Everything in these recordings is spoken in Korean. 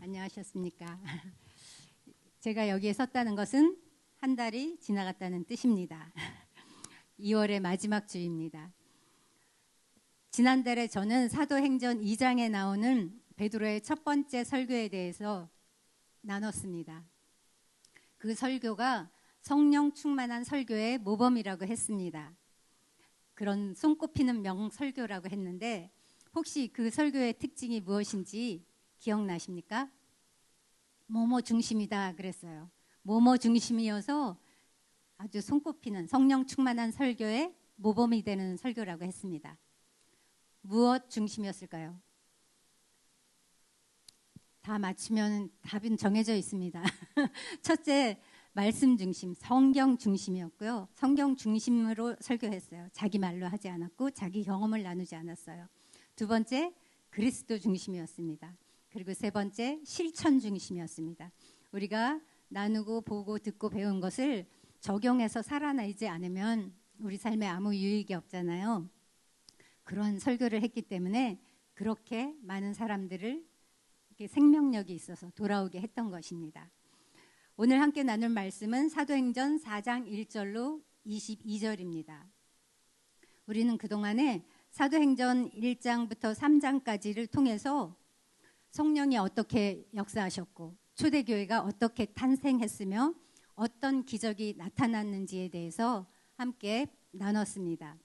안녕하셨습니까? 제가 여기에 섰다는 것은 한 달이 지나갔다는 뜻입니다. 2월의 마지막 주입니다. 지난달에 저는 사도행전 2장에 나오는 베드로의 첫 번째 설교에 대해서 나눴습니다. 그 설교가 성령 충만한 설교의 모범이라고 했습니다. 그런 손꼽히는 명설교라고 했는데 혹시 그 설교의 특징이 무엇인지 기억나십니까? 뭐뭐 중심이다 그랬어요. 뭐뭐 중심이어서 아주 손꼽히는 성령 충만한 설교의 모범이 되는 설교라고 했습니다. 무엇 중심이었을까요? 다 맞추면 답은 정해져 있습니다. 첫째, 말씀 중심, 성경 중심이었고요. 성경 중심으로 설교했어요. 자기 말로 하지 않았고 자기 경험을 나누지 않았어요. 두 번째, 그리스도 중심이었습니다. 그리고 세 번째, 실천 중심이었습니다. 우리가 나누고 보고 듣고 배운 것을 적용해서 살아내지 않으면 우리 삶에 아무 유익이 없잖아요. 그런 설교를 했기 때문에 그렇게 많은 사람들을 생명력이 있어서 돌아오게 했던 것입니다. 오늘 함께 나눌 말씀은 사도행전 4장 1절로 22절입니다. 우리는 그동안에 사도행전 1장부터 3장까지를 통해서 성령이 어떻게 역사하셨고 초대교회가 어떻게 탄생했으며 어떤 기적이 나타났는지에 대해서 함께 나눴습니다.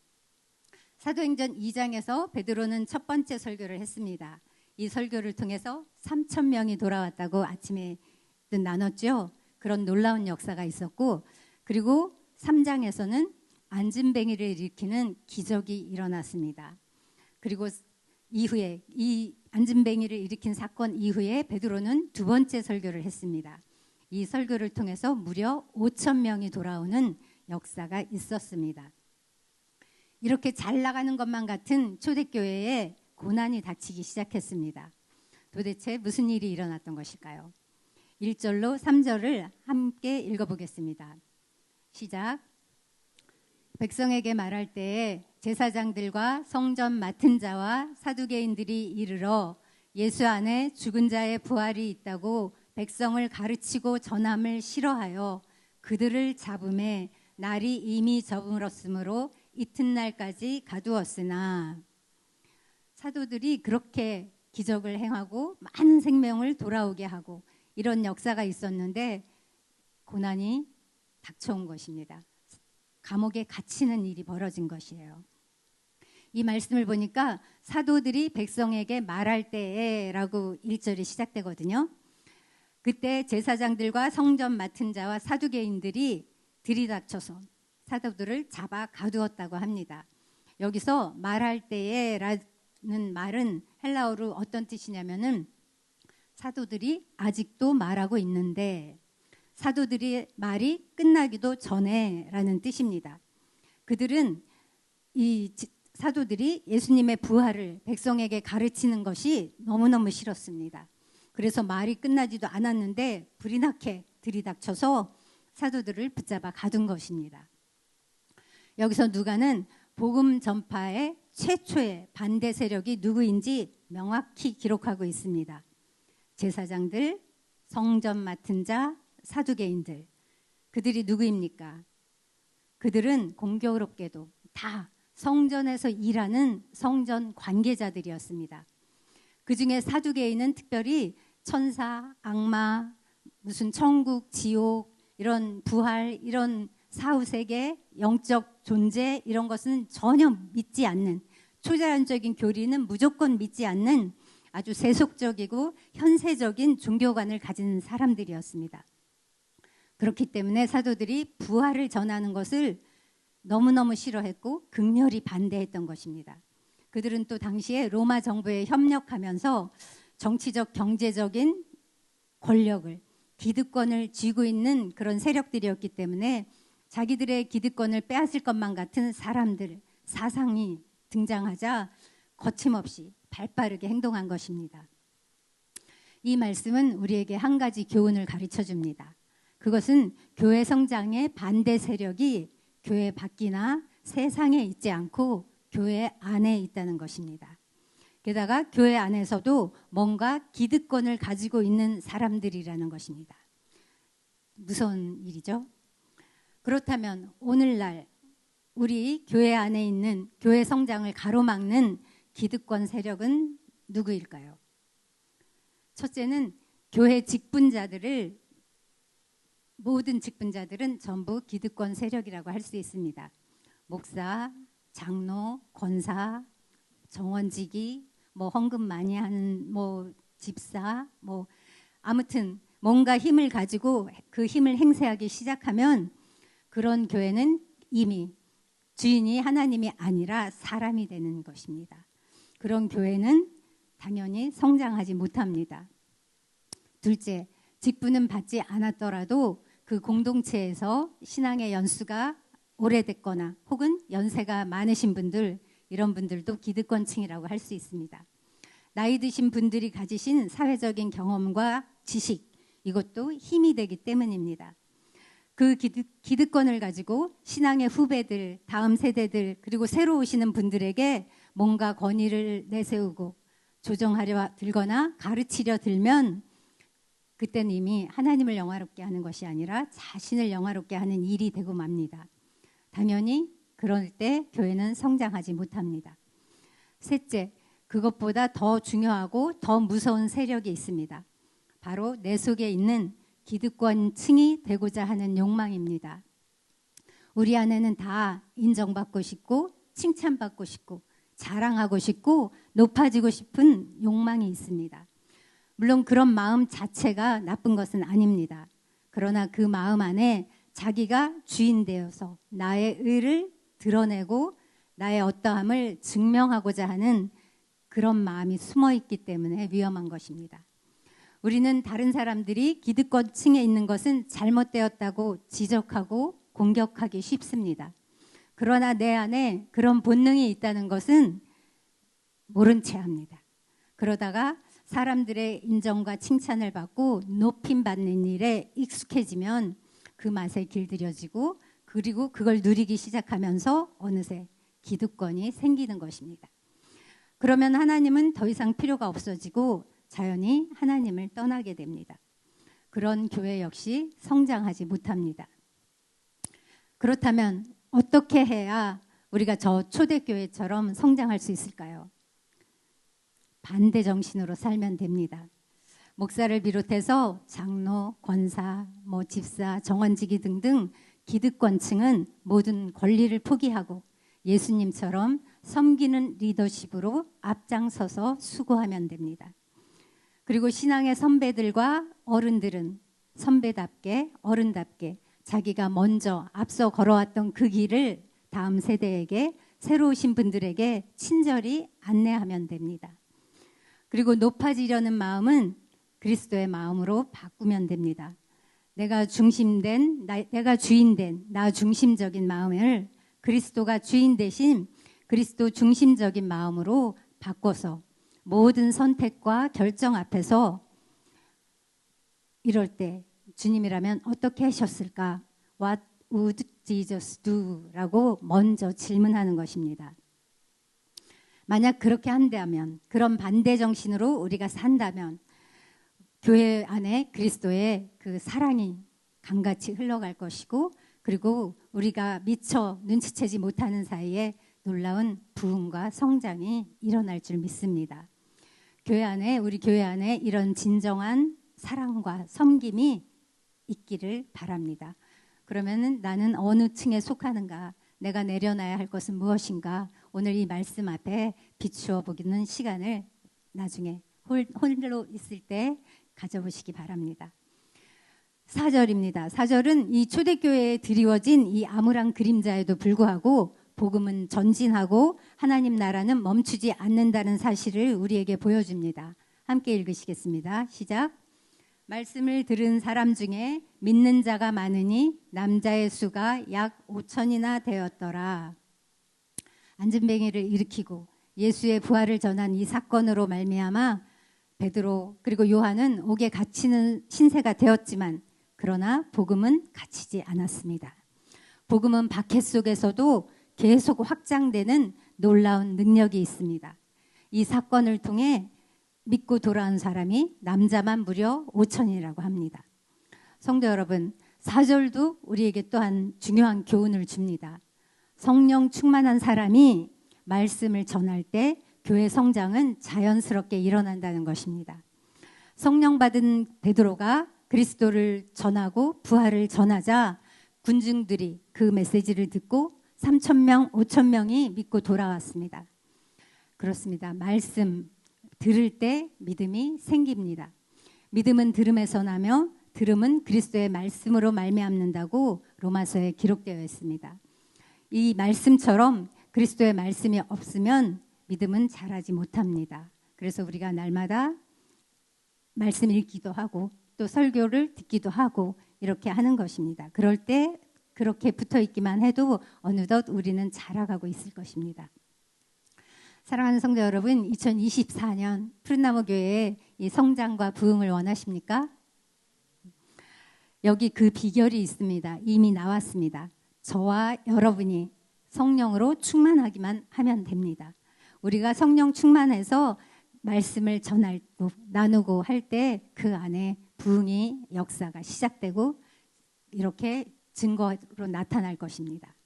사도행전 2장에서 베드로는 첫 번째 설교를 했습니다. 이 설교를 통해서 3,000명이 돌아왔다고 아침에 나눴죠. 그런 놀라운 역사가 있었고, 그리고 3장에서는 안진뱅이를 일으키는 기적이 일어났습니다. 그리고 이후에 이 안진뱅이를 일으킨 사건 이후에 베드로는 두 번째 설교를 했습니다. 이 설교를 통해서 무려 5,000명이 돌아오는 역사가 있었습니다. 이렇게 잘 나가는 것만 같은 초대교회에 고난이 닥치기 시작했습니다. 도대체 무슨 일이 일어났던 것일까요? 1절로 3절을 함께 읽어보겠습니다. 시작. 백성에게 말할 때에 제사장들과 성전 맡은 자와 사두개인들이 이르러 예수 안에 죽은 자의 부활이 있다고 백성을 가르치고 전함을 싫어하여 그들을 잡음에 날이 이미 저물었으므로 이튿날까지 가두었으나, 사도들이 그렇게 기적을 행하고 많은 생명을 돌아오게 하고 이런 역사가 있었는데 고난이 닥쳐온 것입니다. 감옥에 갇히는 일이 벌어진 것이에요. 이 말씀을 보니까 사도들이 백성에게 말할 때에 라고 1절이 시작되거든요. 그때 제사장들과 성전 맡은 자와 사두개인들이 들이닥쳐서 사도들을 잡아 가두었다고 합니다. 여기서 말할 때에 라는 말은 헬라어로 어떤 뜻이냐면은 사도들이 아직도 말하고 있는데 사도들의 말이 끝나기도 전에 라는 뜻입니다. 그들은 이 사도들이 예수님의 부활을 백성에게 가르치는 것이 너무너무 싫었습니다. 그래서 말이 끝나지도 않았는데 불이 나게 들이닥쳐서 사도들을 붙잡아 가둔 것입니다. 여기서 누가는 복음 전파의 최초의 반대 세력이 누구인지 명확히 기록하고 있습니다. 제사장들, 성전 맡은 자, 사두개인들. 그들이 누구입니까? 그들은 공교롭게도 다 성전에서 일하는 성전 관계자들이었습니다. 그중에 사두개인은 특별히 천사, 악마, 무슨 천국, 지옥, 이런 부활, 이런 사후세계, 영적 존재 이런 것은 전혀 믿지 않는, 초자연적인 교리는 무조건 믿지 않는 아주 세속적이고 현세적인 종교관을 가진 사람들이었습니다. 그렇기 때문에 사도들이 부활을 전하는 것을 너무너무 싫어했고 극렬히 반대했던 것입니다. 그들은 또 당시에 로마 정부에 협력하면서 정치적, 경제적인 권력을, 기득권을 쥐고 있는 그런 세력들이었기 때문에 자기들의 기득권을 빼앗을 것만 같은 사람들, 사상이 등장하자 거침없이 발빠르게 행동한 것입니다. 이 말씀은 우리에게 한 가지 교훈을 가르쳐 줍니다. 그것은 교회 성장의 반대 세력이 교회 밖이나 세상에 있지 않고 교회 안에 있다는 것입니다. 게다가 교회 안에서도 뭔가 기득권을 가지고 있는 사람들이라는 것입니다. 무서운 일이죠. 그렇다면 오늘날 우리 교회 안에 있는 교회 성장을 가로막는 기득권 세력은 누구일까요? 첫째는 교회 직분자들을, 모든 직분자들은 전부 기득권 세력이라고 할 수 있습니다. 목사, 장로, 권사, 정원직이, 헌금 많이 하는 집사, 아무튼 뭔가 힘을 가지고 그 힘을 행사하기 시작하면 그런 교회는 이미 주인이 하나님이 아니라 사람이 되는 것입니다. 그런 교회는 당연히 성장하지 못합니다. 둘째, 직분은 받지 않았더라도 그 공동체에서 신앙의 연수가 오래됐거나 혹은 연세가 많으신 분들, 이런 분들도 기득권층이라고 할 수 있습니다. 나이 드신 분들이 가지신 사회적인 경험과 지식, 이것도 힘이 되기 때문입니다. 그 기득권을 가지고 신앙의 후배들, 다음 세대들, 그리고 새로 오시는 분들에게 뭔가 권위를 내세우고 조정하려 들거나 가르치려 들면 그때는 이미 하나님을 영화롭게 하는 것이 아니라 자신을 영화롭게 하는 일이 되고 맙니다. 당연히 그럴 때 교회는 성장하지 못합니다. 셋째, 그것보다 더 중요하고 더 무서운 세력이 있습니다. 바로 내 속에 있는 기득권층이 되고자 하는 욕망입니다. 우리 안에는 다 인정받고 싶고 칭찬받고 싶고 자랑하고 싶고 높아지고 싶은 욕망이 있습니다. 물론 그런 마음 자체가 나쁜 것은 아닙니다. 그러나 그 마음 안에 자기가 주인 되어서 나의 의를 드러내고 나의 어떠함을 증명하고자 하는 그런 마음이 숨어 있기 때문에 위험한 것입니다. 우리는 다른 사람들이 기득권층에 있는 것은 잘못되었다고 지적하고 공격하기 쉽습니다. 그러나 내 안에 그런 본능이 있다는 것은 모른 채 합니다. 그러다가 사람들의 인정과 칭찬을 받고 높임받는 일에 익숙해지면 그 맛에 길들여지고 그리고 그걸 누리기 시작하면서 어느새 기득권이 생기는 것입니다. 그러면 하나님은 더 이상 필요가 없어지고 자연히 하나님을 떠나게 됩니다. 그런 교회 역시 성장하지 못합니다. 그렇다면 어떻게 해야 우리가 저 초대교회처럼 성장할 수 있을까요? 반대 정신으로 살면 됩니다. 목사를 비롯해서 장로, 권사, 집사, 정원직이 등등 기득권층은 모든 권리를 포기하고 예수님처럼 섬기는 리더십으로 앞장서서 수고하면 됩니다. 그리고 신앙의 선배들과 어른들은 선배답게 어른답게 자기가 먼저 앞서 걸어왔던 그 길을 다음 세대에게 새로 오신 분들에게 친절히 안내하면 됩니다. 그리고 높아지려는 마음은 그리스도의 마음으로 바꾸면 됩니다. 내가 주인된 나 중심적인 마음을 그리스도가 주인 대신 그리스도 중심적인 마음으로 바꿔서 모든 선택과 결정 앞에서 이럴 때 주님이라면 어떻게 하셨을까? What would Jesus do? 라고 먼저 질문하는 것입니다. 만약 그렇게 한다면, 그런 반대 정신으로 우리가 산다면 교회 안에 그리스도의 그 사랑이 강같이 흘러갈 것이고 그리고 우리가 미처 눈치채지 못하는 사이에 놀라운 부흥과 성장이 일어날 줄 믿습니다. 우리 교회 안에 이런 진정한 사랑과 섬김이 있기를 바랍니다. 그러면은 나는 어느 층에 속하는가? 내가 내려놔야 할 것은 무엇인가? 오늘 이 말씀 앞에 비추어 보기는 시간을 나중에 홀로 있을 때 가져보시기 바랍니다. 4절입니다. 4절은 이 초대교회에 드리워진 이 암울한 그림자에도 불구하고 복음은 전진하고 하나님 나라는 멈추지 않는다는 사실을 우리에게 보여줍니다. 함께 읽으시겠습니다. 시작. 말씀을 들은 사람 중에 믿는 자가 많으니 남자의 수가 약 5천이나 되었더라. 안진뱅이를 일으키고 예수의 부활을 전한 이 사건으로 말미암아 베드로 그리고 요한은 옥에 갇히는 신세가 되었지만 그러나 복음은 갇히지 않았습니다. 복음은 박해 속에서도 계속 확장되는 놀라운 능력이 있습니다. 이 사건을 통해 믿고 돌아온 사람이 남자만 무려 5천이라고 합니다. 성도 여러분, 4절도 우리에게 또한 중요한 교훈을 줍니다. 성령 충만한 사람이 말씀을 전할 때 교회 성장은 자연스럽게 일어난다는 것입니다. 성령 받은 베드로가 그리스도를 전하고 부활을 전하자 군중들이 그 메시지를 듣고 3,000명, 5,000명이 믿고 돌아왔습니다. 그렇습니다. 말씀 들을 때 믿음이 생깁니다. 믿음은 들음에서 나며 들음은 그리스도의 말씀으로 말미암는다고 로마서에 기록되어 있습니다. 이 말씀처럼 그리스도의 말씀이 없으면 믿음은 자라지 못합니다. 그래서 우리가 날마다 말씀 읽기도 하고 또 설교를 듣기도 하고 이렇게 하는 것입니다. 그럴 때 그렇게 붙어 있기만 해도 어느덧 우리는 자라가고 있을 것입니다. 사랑하는 성도 여러분, 2024년 푸른나무 교회의 이 성장과 부흥을 원하십니까? 여기 그 비결이 있습니다. 이미 나왔습니다. 저와 여러분이 성령으로 충만하기만 하면 됩니다. 우리가 성령 충만해서 말씀을 전하고 나누고 할 때 그 안에 부흥의 역사가 시작되고 이렇게 증거로 나타날 것입니다.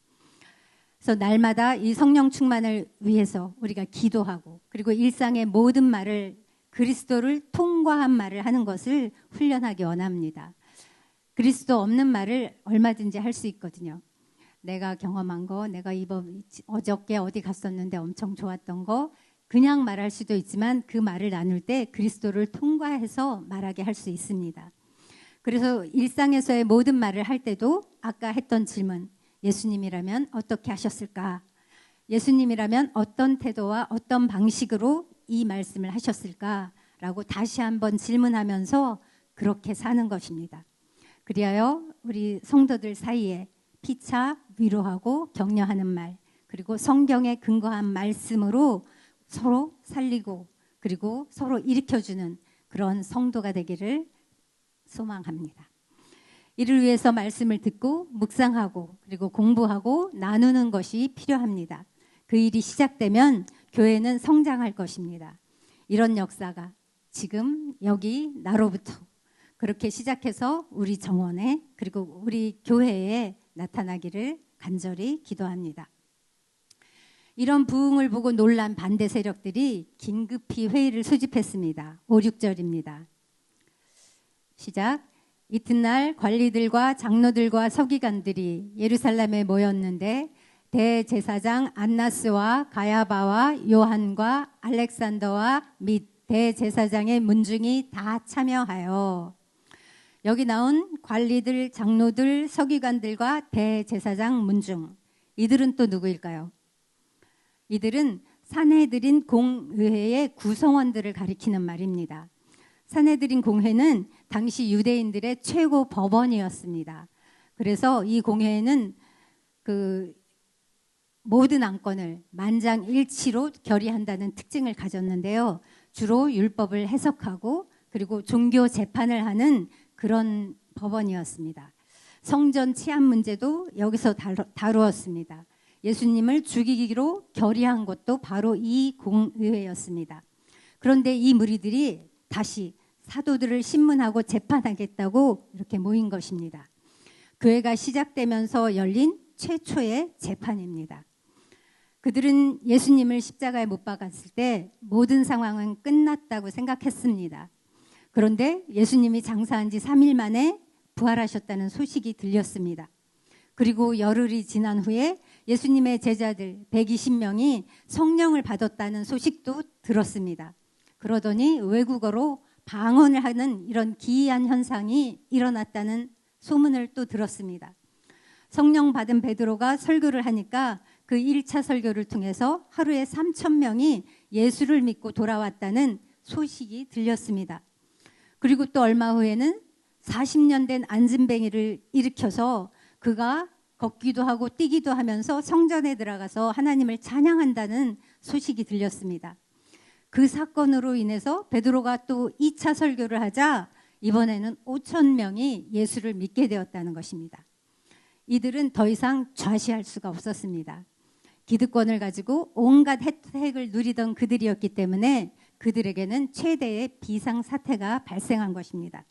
그래서 날마다 이 성령 충만을 위해서 우리가 기도하고 그리고 일상의 모든 말을 그리스도를 통과한 말을 하는 것을 훈련하기 원합니다. 그리스도 없는 말을 얼마든지 할 수 있거든요. 내가 경험한 거, 내가 어저께 어디 갔었는데 엄청 좋았던 거 그냥 말할 수도 있지만 그 말을 나눌 때 그리스도를 통과해서 말하게 할 수 있습니다. 그래서 일상에서의 모든 말을 할 때도 아까 했던 질문, 예수님이라면 어떻게 하셨을까? 예수님이라면 어떤 태도와 어떤 방식으로 이 말씀을 하셨을까? 라고 다시 한번 질문하면서 그렇게 사는 것입니다. 그리하여 우리 성도들 사이에 피차 위로하고 격려하는 말, 그리고 성경에 근거한 말씀으로 서로 살리고 그리고 서로 일으켜주는 그런 성도가 되기를 소망합니다. 이를 위해서 말씀을 듣고 묵상하고 그리고 공부하고 나누는 것이 필요합니다. 그 일이 시작되면 교회는 성장할 것입니다. 이런 역사가 지금 여기 나로부터 그렇게 시작해서 우리 정원에 그리고 우리 교회에 나타나기를 간절히 기도합니다. 이런 부흥을 보고 놀란 반대 세력들이 긴급히 회의를 소집했습니다. 5, 6절입니다. 시작. 이튿날 관리들과 장로들과 서기관들이 예루살렘에 모였는데 대제사장 안나스와 가야바와 요한과 알렉산더와 및 대제사장의 문중이 다 참여하여 여기 나온 관리들, 장로들, 서기관들과 대제사장 문중 이들은 또 누구일까요? 이들은 산헤드린 공의회의 구성원들을 가리키는 말입니다. 산헤드린 공회는 당시 유대인들의 최고 법원이었습니다. 그래서 이 공회는 그 모든 안건을 만장일치로 결의한다는 특징을 가졌는데요. 주로 율법을 해석하고 그리고 종교 재판을 하는 그런 법원이었습니다. 성전 치안 문제도 여기서 다루었습니다. 예수님을 죽이기로 결의한 것도 바로 이 공의회였습니다. 그런데 이 무리들이 다시 사도들을 신문하고 재판하겠다고 이렇게 모인 것입니다. 교회가 시작되면서 열린 최초의 재판입니다. 그들은 예수님을 십자가에 못 박았을 때 모든 상황은 끝났다고 생각했습니다. 그런데 예수님이 장사한 지 3일 만에 부활하셨다는 소식이 들렸습니다. 그리고 열흘이 지난 후에 예수님의 제자들 120명이 성령을 받았다는 소식도 들었습니다. 그러더니 외국어로 방언을 하는 이런 기이한 현상이 일어났다는 소문을 또 들었습니다. 성령 받은 베드로가 설교를 하니까 그 1차 설교를 통해서 하루에 3,000명이 예수를 믿고 돌아왔다는 소식이 들렸습니다. 그리고 또 얼마 후에는 40년 된 안진뱅이를 일으켜서 그가 걷기도 하고 뛰기도 하면서 성전에 들어가서 하나님을 찬양한다는 소식이 들렸습니다. 그 사건으로 인해서 베드로가 또 2차 설교를 하자 이번에는 5,000명이 예수를 믿게 되었다는 것입니다. 이들은 더 이상 좌시할 수가 없었습니다. 기득권을 가지고 온갖 혜택을 누리던 그들이었기 때문에 그들에게는 최대의 비상사태가 발생한 것입니다.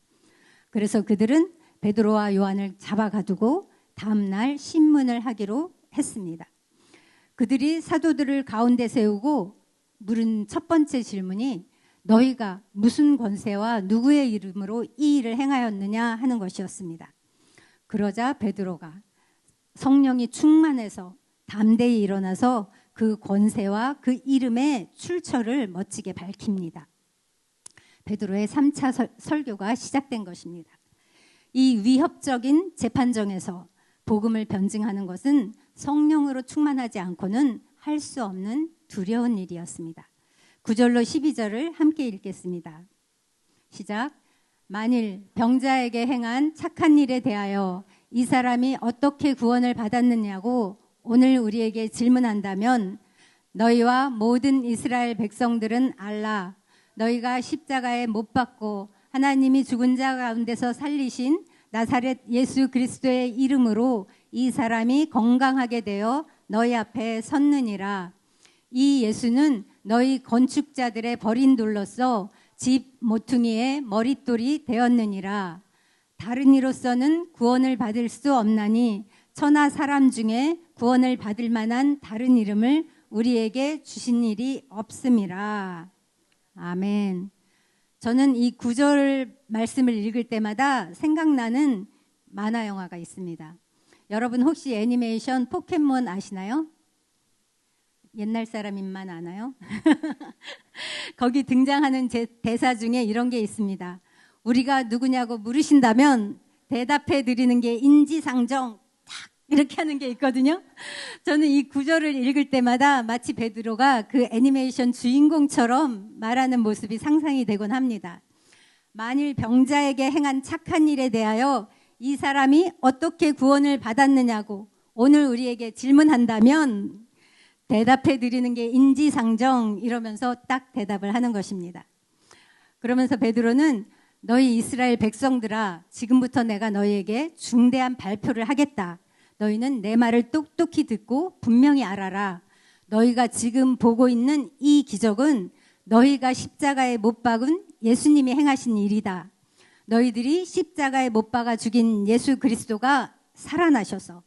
그래서 그들은 베드로와 요한을 잡아가두고 다음날 신문을 하기로 했습니다. 그들이 사도들을 가운데 세우고 물은 첫 번째 질문이 너희가 무슨 권세와 누구의 이름으로 이 일을 행하였느냐 하는 것이었습니다. 그러자 베드로가 성령이 충만해서 담대히 일어나서 그 권세와 그 이름의 출처를 멋지게 밝힙니다. 베드로의 3차 설교가 시작된 것입니다. 이 위협적인 재판정에서 복음을 변증하는 것은 성령으로 충만하지 않고는 할 수 없는 두려운 일이었습니다. 9절로 12절을 함께 읽겠습니다. 시작. 만일 병자에게 행한 착한 일에 대하여 이 사람이 어떻게 구원을 받았느냐고 오늘 우리에게 질문한다면 너희와 모든 이스라엘 백성들은 알라. 너희가 십자가에 못 박고 하나님이 죽은 자 가운데서 살리신 나사렛 예수 그리스도의 이름으로 이 사람이 건강하게 되어 너희 앞에 섰느니라. 이 예수는 너희 건축자들의 버린 돌로서 집 모퉁이의 머릿돌이 되었느니라. 다른 이로서는 구원을 받을 수 없나니 천하 사람 중에 구원을 받을 만한 다른 이름을 우리에게 주신 일이 없음이라. 아멘. 저는 이 9절 말씀을 읽을 때마다 생각나는 만화 영화가 있습니다. 여러분 혹시 애니메이션 포켓몬 아시나요? 옛날 사람인만 아나요? 거기 등장하는 대사 중에 이런 게 있습니다. 우리가 누구냐고 물으신다면 대답해 드리는 게 인지상정 딱 이렇게 하는 게 있거든요. 저는 이 구절을 읽을 때마다 마치 베드로가 그 애니메이션 주인공처럼 말하는 모습이 상상이 되곤 합니다. 만일 병자에게 행한 착한 일에 대하여 이 사람이 어떻게 구원을 받았느냐고 오늘 우리에게 질문한다면 대답해 드리는 게 인지상정 이러면서 딱 대답을 하는 것입니다. 그러면서 베드로는 너희 이스라엘 백성들아, 지금부터 내가 너희에게 중대한 발표를 하겠다. 너희는 내 말을 똑똑히 듣고 분명히 알아라. 너희가 지금 보고 있는 이 기적은 너희가 십자가에 못 박은 예수님이 행하신 일이다. 너희들이 십자가에 못 박아 죽인 예수 그리스도가 살아나셔서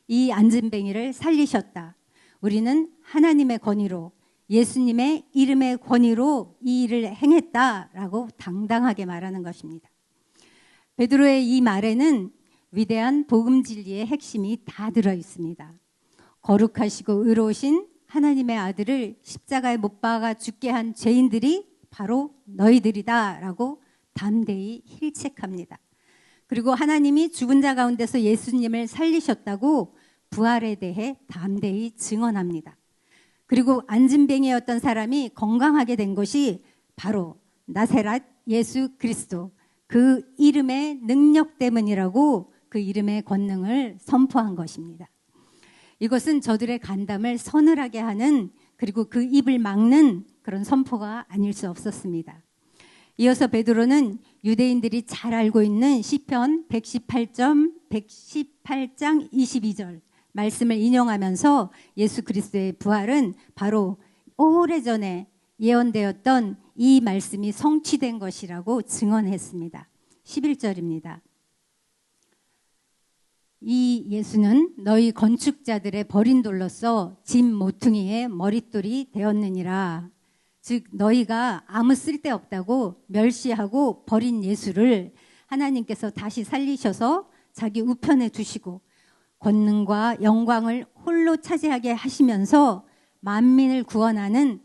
이 안진뱅이를 살리셨다. 우리는 하나님의 권위로 예수님의 이름의 권위로 이 일을 행했다라고 당당하게 말하는 것입니다. 베드로의 이 말에는 위대한 복음 진리의 핵심이 다 들어 있습니다. 거룩하시고 의로우신 하나님의 아들을 십자가에 못 박아 죽게 한 죄인들이 바로 너희들이다라고 담대히 힐책합니다. 그리고 하나님이 죽은 자 가운데서 예수님을 살리셨다고 부활에 대해 담대히 증언합니다. 그리고 안진뱅이였던 사람이 건강하게 된 것이 바로 나사렛 예수 그리스도 그 이름의 능력 때문이라고 그 이름의 권능을 선포한 것입니다. 이것은 저들의 간담을 서늘하게 하는 그리고 그 입을 막는 그런 선포가 아닐 수 없었습니다. 이어서 베드로는 유대인들이 잘 알고 있는 시편 118장 22절 말씀을 인용하면서 예수 그리스도의 부활은 바로 오래전에 예언되었던 이 말씀이 성취된 것이라고 증언했습니다. 11절입니다. 이 예수는 너희 건축자들의 버린 돌로서 집 모퉁이의 머릿돌이 되었느니라. 즉 너희가 아무 쓸데없다고 멸시하고 버린 예수를 하나님께서 다시 살리셔서 자기 우편에 두시고 권능과 영광을 홀로 차지하게 하시면서 만민을 구원하는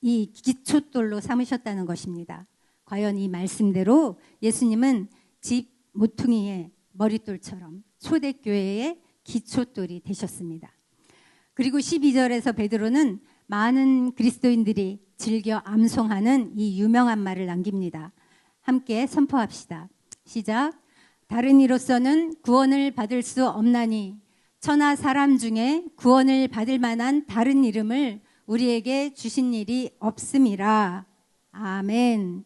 이 기초돌로 삼으셨다는 것입니다. 과연 이 말씀대로 예수님은 집 모퉁이의 머릿돌처럼 초대교회의 기초돌이 되셨습니다. 그리고 12절에서 베드로는 많은 그리스도인들이 즐겨 암송하는 이 유명한 말을 남깁니다. 함께 선포합시다. 시작. 다른 이로서는 구원을 받을 수 없나니 천하 사람 중에 구원을 받을 만한 다른 이름을 우리에게 주신 일이 없음이라. 아멘.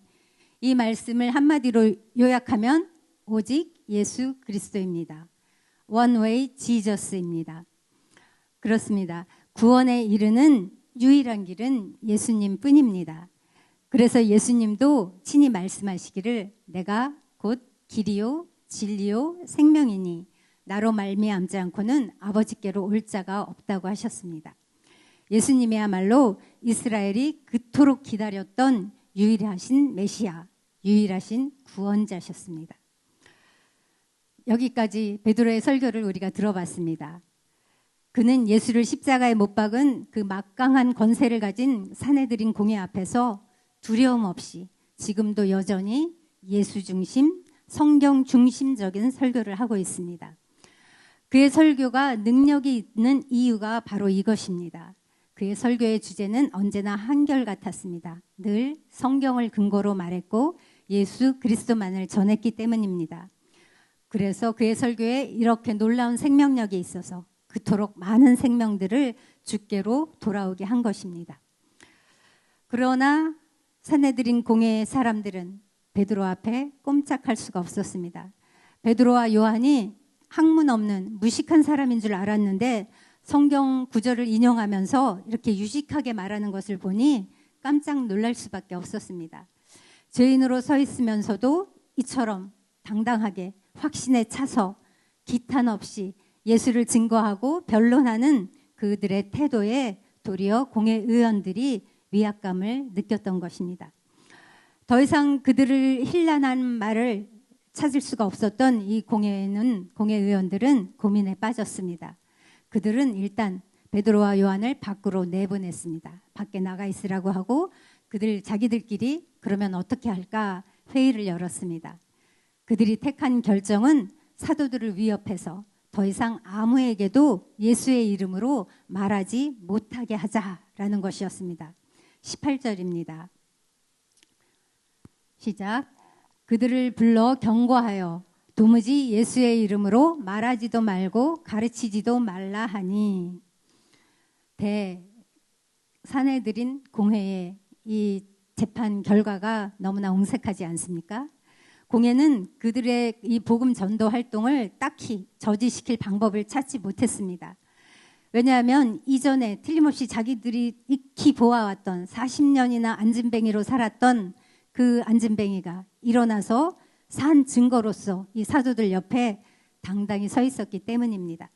이 말씀을 한마디로 요약하면 오직 예수 그리스도입니다. One way Jesus입니다. 그렇습니다. 구원에 이르는 유일한 길은 예수님 뿐입니다. 그래서 예수님도 친히 말씀하시기를 내가 곧 길이요 진리요 생명이니 나로 말미암지 않고는 아버지께로 올 자가 없다고 하셨습니다. 예수님이야말로 이스라엘이 그토록 기다렸던 유일하신 메시아, 유일하신 구원자셨습니다. 여기까지 베드로의 설교를 우리가 들어봤습니다. 그는 예수를 십자가에 못 박은 그 막강한 권세를 가진 산헤드린 공회 앞에서 두려움 없이 지금도 여전히 예수 중심, 성경 중심적인 설교를 하고 있습니다. 그의 설교가 능력이 있는 이유가 바로 이것입니다. 그의 설교의 주제는 언제나 한결같았습니다. 늘 성경을 근거로 말했고 예수 그리스도만을 전했기 때문입니다. 그래서 그의 설교에 이렇게 놀라운 생명력이 있어서 그토록 많은 생명들을 주께로 돌아오게 한 것입니다. 그러나 산헤드린 공회의 사람들은 베드로 앞에 꼼짝할 수가 없었습니다. 베드로와 요한이 학문 없는 무식한 사람인 줄 알았는데 성경 구절을 인용하면서 이렇게 유식하게 말하는 것을 보니 깜짝 놀랄 수밖에 없었습니다. 죄인으로 서 있으면서도 이처럼 당당하게 확신에 차서 기탄 없이 예수를 증거하고 변론하는 그들의 태도에 도리어 공회의원들이 위압감을 느꼈던 것입니다. 더 이상 그들을 힐난한 말을 찾을 수가 없었던 이 공회의원들은 고민에 빠졌습니다. 그들은 일단 베드로와 요한을 밖으로 내보냈습니다. 밖에 나가 있으라고 하고 그들 자기들끼리 그러면 어떻게 할까 회의를 열었습니다. 그들이 택한 결정은 사도들을 위협해서 더 이상 아무에게도 예수의 이름으로 말하지 못하게 하자라는 것이었습니다. 18절입니다. 시작. 그들을 불러 경고하여 도무지 예수의 이름으로 말하지도 말고 가르치지도 말라 하니. 산헤드린 공회의 이 재판 결과가 너무나 옹색하지 않습니까? 공회는 그들의 이 복음 전도 활동을 딱히 저지시킬 방법을 찾지 못했습니다. 왜냐하면 이전에 틀림없이 자기들이 익히 보아왔던 40년이나 안진뱅이로 살았던 그 안진뱅이가 일어나서 산 증거로서 이 사도들 옆에 당당히 서 있었기 때문입니다.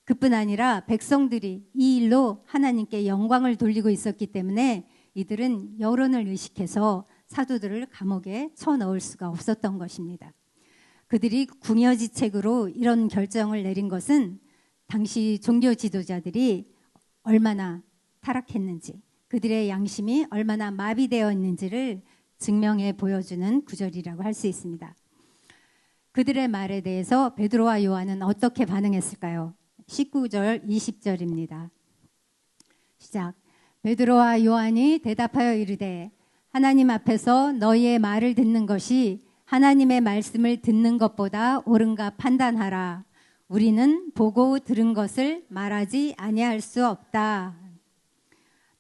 그뿐 아니라 백성들이 이 일로 하나님께 영광을 돌리고 있었기 때문에 이들은 여론을 의식해서 사도들을 감옥에 쳐넣을 수가 없었던 것입니다. 그들이 궁여지책으로 이런 결정을 내린 것은 당시 종교 지도자들이 얼마나 타락했는지, 그들의 양심이 얼마나 마비되어 있는지를 증명해 보여주는 구절이라고 할 수 있습니다. 그들의 말에 대해서 베드로와 요한은 어떻게 반응했을까요? 19절, 20절입니다. 시작. 베드로와 요한이 대답하여 이르되 하나님 앞에서 너희의 말을 듣는 것이 하나님의 말씀을 듣는 것보다 옳은가 판단하라. 우리는 보고 들은 것을 말하지 아니할 수 없다.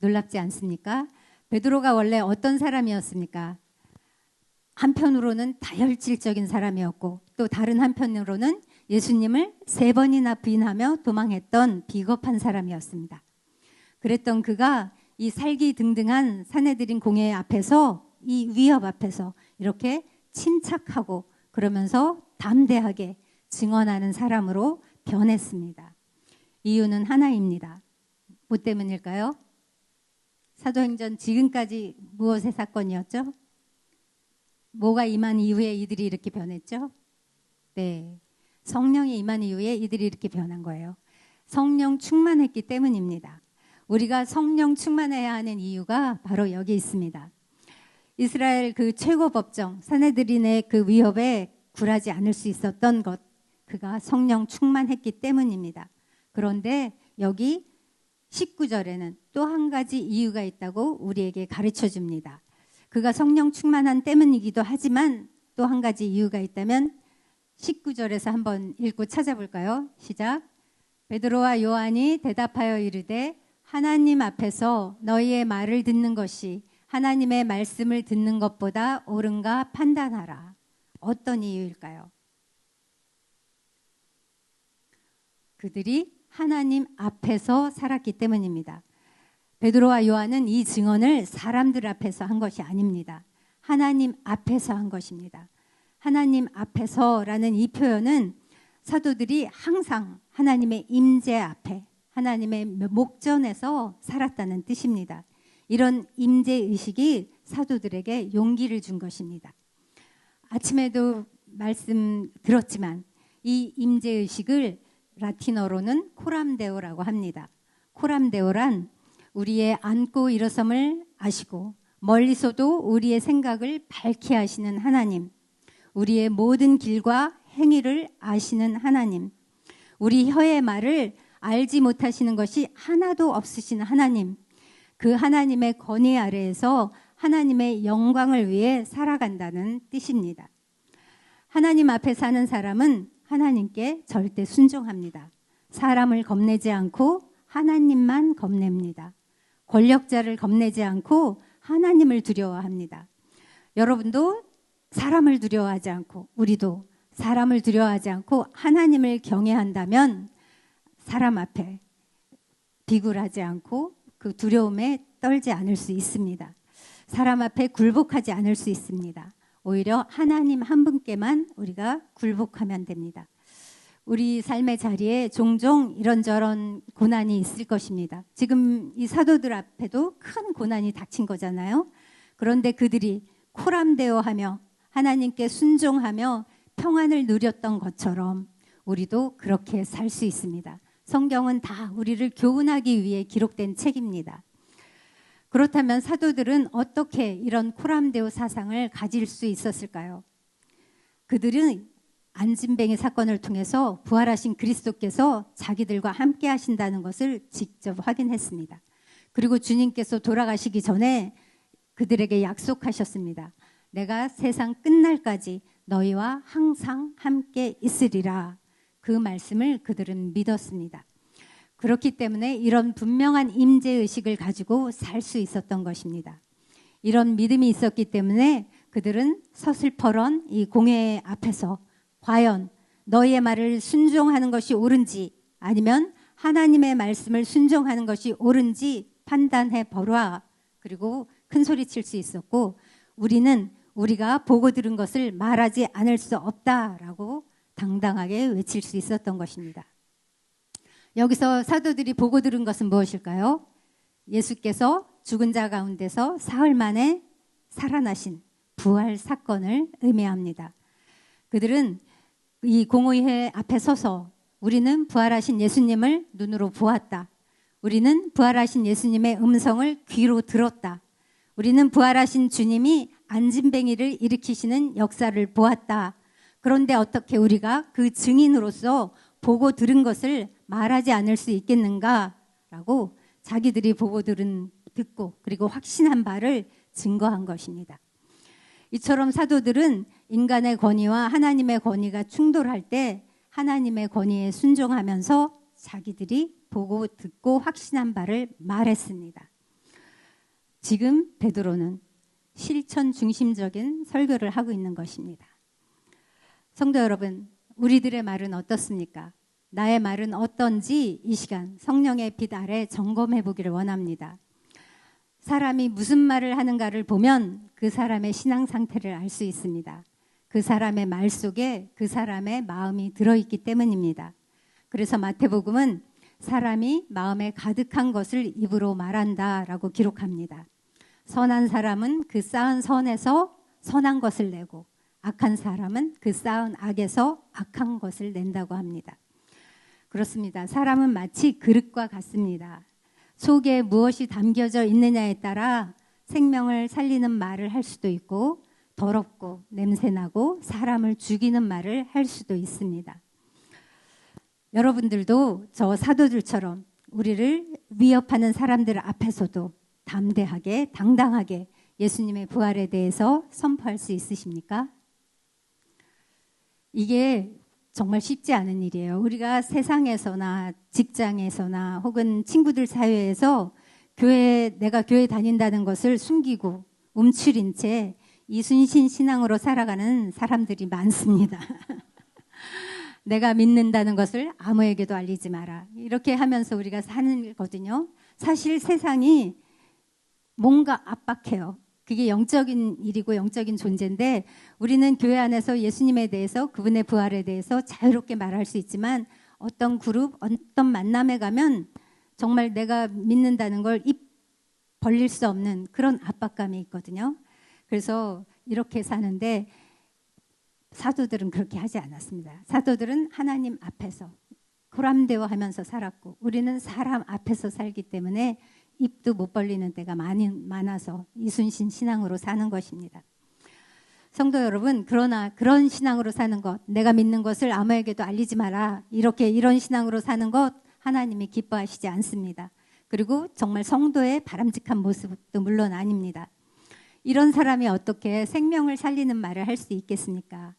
놀랍지 않습니까? 베드로가 원래 어떤 사람이었습니까? 한편으로는 다혈질적인 사람이었고 또 다른 한편으로는 예수님을 3번이나 부인하며 도망했던 비겁한 사람이었습니다. 그랬던 그가 이 살기등등한 산헤드린 공회 앞에서 이 위협 앞에서 이렇게 침착하고 그러면서 담대하게 증언하는 사람으로 변했습니다. 이유는 하나입니다. 뭐 때문일까요? 사도행전 지금까지 무엇의 사건이었죠? 뭐가 임한 이후에 이들이 이렇게 변했죠? 네, 성령이 임한 이후에 이들이 이렇게 변한 거예요. 성령 충만했기 때문입니다. 우리가 성령 충만해야 하는 이유가 바로 여기 있습니다. 이스라엘 그 최고 법정 산헤드린의 그 위협에 굴하지 않을 수 있었던 것, 그가 성령 충만했기 때문입니다. 그런데 여기 19절에는 또 한 가지 이유가 있다고 우리에게 가르쳐 줍니다. 그가 성령 충만한 때문이기도 하지만 또 한 가지 이유가 있다면 19절에서 한번 읽고 찾아볼까요? 시작. 베드로와 요한이 대답하여 이르되 하나님 앞에서 너희의 말을 듣는 것이 하나님의 말씀을 듣는 것보다 옳은가 판단하라. 어떤 이유일까요? 그들이 하나님 앞에서 살았기 때문입니다. 베드로와 요한은 이 증언을 사람들 앞에서 한 것이 아닙니다. 하나님 앞에서 한 것입니다. 하나님 앞에서라는 이 표현은 사도들이 항상 하나님의 임재 앞에, 하나님의 목전에서 살았다는 뜻입니다. 이런 임재 의식이 사도들에게 용기를 준 것입니다. 아침에도 말씀 들었지만 이 임재 의식을 라틴어로는 코람데오라고 합니다. 코람데오란 우리의 앉고 일어섬을 아시고 멀리서도 우리의 생각을 밝게 하시는 하나님, 우리의 모든 길과 행위를 아시는 하나님, 우리 혀의 말을 알지 못하시는 것이 하나도 없으신 하나님, 그 하나님의 권위 아래에서 하나님의 영광을 위해 살아간다는 뜻입니다. 하나님 앞에 사는 사람은 하나님께 절대 순종합니다. 사람을 겁내지 않고 하나님만 겁냅니다. 권력자를 겁내지 않고 하나님을 두려워합니다. 여러분도 사람을 두려워하지 않고, 우리도 사람을 두려워하지 않고 하나님을 경외한다면 사람 앞에 비굴하지 않고 그 두려움에 떨지 않을 수 있습니다. 사람 앞에 굴복하지 않을 수 있습니다. 오히려 하나님 한 분께만 우리가 굴복하면 됩니다. 우리 삶의 자리에 종종 이런저런 고난이 있을 것입니다. 지금 이 사도들 앞에도 큰 고난이 닥친 거잖아요. 그런데 그들이 코람데오하며 하나님께 순종하며 평안을 누렸던 것처럼 우리도 그렇게 살 수 있습니다. 성경은 다 우리를 교훈하기 위해 기록된 책입니다. 그렇다면 사도들은 어떻게 이런 코람데오 사상을 가질 수 있었을까요? 그들은 안진뱅이 사건을 통해서 부활하신 그리스도께서 자기들과 함께 하신다는 것을 직접 확인했습니다. 그리고 주님께서 돌아가시기 전에 그들에게 약속하셨습니다. 내가 세상 끝날까지 너희와 항상 함께 있으리라. 그 말씀을 그들은 믿었습니다. 그렇기 때문에 이런 분명한 임재의식을 가지고 살 수 있었던 것입니다. 이런 믿음이 있었기 때문에 그들은 서슬퍼런 이 공회 앞에서 과연 너희의 말을 순종하는 것이 옳은지 아니면 하나님의 말씀을 순종하는 것이 옳은지 판단해 보라. 그리고 큰 소리 칠 수 있었고, 우리는 우리가 보고 들은 것을 말하지 않을 수 없다라고 당당하게 외칠 수 있었던 것입니다. 여기서 사도들이 보고 들은 것은 무엇일까요? 예수께서 죽은 자 가운데서 사흘 만에 살아나신 부활 사건을 의미합니다. 그들은 이 공의회 앞에 서서 우리는 부활하신 예수님을 눈으로 보았다. 우리는 부활하신 예수님의 음성을 귀로 들었다. 우리는 부활하신 주님이 안진뱅이를 일으키시는 역사를 보았다. 그런데 어떻게 우리가 그 증인으로서 보고 들은 것을 말하지 않을 수 있겠는가라고 자기들이 보고 듣고 그리고 확신한 바를 증거한 것입니다. 이처럼 사도들은 인간의 권위와 하나님의 권위가 충돌할 때 하나님의 권위에 순종하면서 자기들이 보고 듣고 확신한 바를 말했습니다. 지금 베드로는 실천 중심적인 설교를 하고 있는 것입니다. 성도 여러분, 우리들의 말은 어떻습니까? 나의 말은 어떤지 이 시간 성령의 빛 아래 점검해 보기를 원합니다. 사람이 무슨 말을 하는가를 보면 그 사람의 신앙 상태를 알 수 있습니다. 그 사람의 말 속에 그 사람의 마음이 들어있기 때문입니다. 그래서 마태복음은 사람이 마음에 가득한 것을 입으로 말한다라고 기록합니다. 선한 사람은 그 쌓은 선에서 선한 것을 내고 악한 사람은 그 쌓은 악에서 악한 것을 낸다고 합니다. 그렇습니다. 사람은 마치 그릇과 같습니다. 속에 무엇이 담겨져 있느냐에 따라 생명을 살리는 말을 할 수도 있고 더럽고 냄새나고 사람을 죽이는 말을 할 수도 있습니다. 여러분들도 저 사도들처럼 우리를 위협하는 사람들 앞에서도 담대하게 당당하게 예수님의 부활에 대해서 선포할 수 있으십니까? 이게 정말 쉽지 않은 일이에요. 우리가 세상에서나 직장에서나 혹은 친구들 사회에서 내가 교회 다닌다는 것을 숨기고 움츠린 채 이순신 신앙으로 살아가는 사람들이 많습니다. 내가 믿는다는 것을 아무에게도 알리지 마라. 이렇게 하면서 우리가 사는 거거든요. 사실 세상이 뭔가 압박해요. 그게 영적인 일이고 영적인 존재인데 우리는 교회 안에서 예수님에 대해서 그분의 부활에 대해서 자유롭게 말할 수 있지만 어떤 그룹, 어떤 만남에 가면 정말 내가 믿는다는 걸 입 벌릴 수 없는 그런 압박감이 있거든요. 그래서 이렇게 사는데 사도들은 그렇게 하지 않았습니다. 사도들은 하나님 앞에서 고람되어 하면서 살았고 우리는 사람 앞에서 살기 때문에 입도 못 벌리는 때가 많아서 이순신 신앙으로 사는 것입니다. 성도 여러분, 그러나 그런 신앙으로 사는 것, 내가 믿는 것을 아무에게도 알리지 마라. 이런 신앙으로 사는 것 하나님이 기뻐하시지 않습니다. 그리고 정말 성도의 바람직한 모습도 물론 아닙니다. 이런 사람이 어떻게 생명을 살리는 말을 할 수 있겠습니까?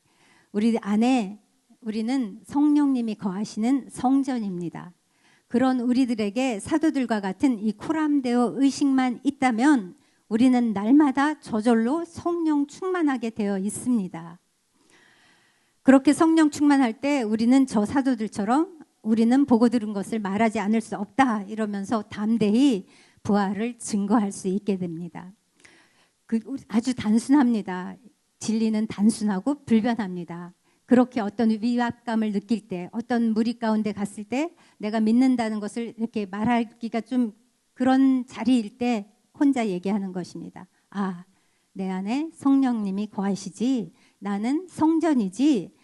우리 안에 우리는 성령님이 거하시는 성전입니다. 그런 우리들에게 사도들과 같은 이 코람데오 의식만 있다면 우리는 날마다 저절로 성령 충만하게 되어 있습니다. 그렇게 성령 충만할 때 우리는 저 사도들처럼 우리는 보고 들은 것을 말하지 않을 수 없다 이러면서 담대히 부활을 증거할 수 있게 됩니다. 아주 단순합니다. 진리는 단순하고 불변합니다. 그렇게 어떤 위압감을 느낄 때, 어떤 무리 가운데 갔을 때 내가 믿는다는 것을 이렇게 말하기가 좀 그런 자리일 때 혼자 얘기하는 것입니다. 아, 내 안에 성령님이 거하시지, 나는 성전이지,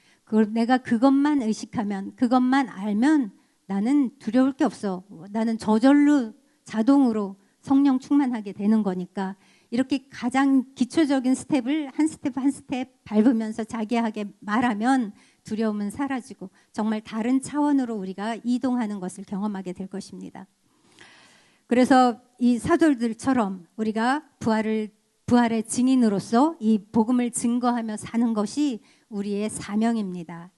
내가 그것만 의식하면, 그것만 알면 나는 두려울 게 없어. 나는 저절로 자동으로 성령 충만하게 되는 거니까 이렇게 가장 기초적인 스텝을 한 스텝 한 스텝 밟으면서 자기하게 말하면 두려움은 사라지고 정말 다른 차원으로 우리가 이동하는 것을 경험하게 될 것입니다. 그래서 이 사도들처럼 우리가 부활의 증인으로서 이 복음을 증거하며 사는 것이 우리의 사명입니다.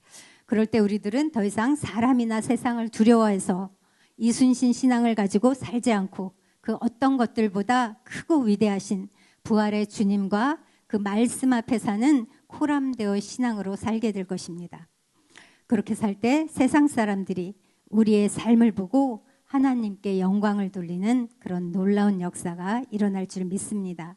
그럴 때 우리들은 더 이상 사람이나 세상을 두려워해서 이순신 신앙을 가지고 살지 않고 그 어떤 것들보다 크고 위대하신 부활의 주님과 그 말씀 앞에 사는 코람데오 신앙으로 살게 될 것입니다. 그렇게 살 때 세상 사람들이 우리의 삶을 보고 하나님께 영광을 돌리는 그런 놀라운 역사가 일어날 줄 믿습니다.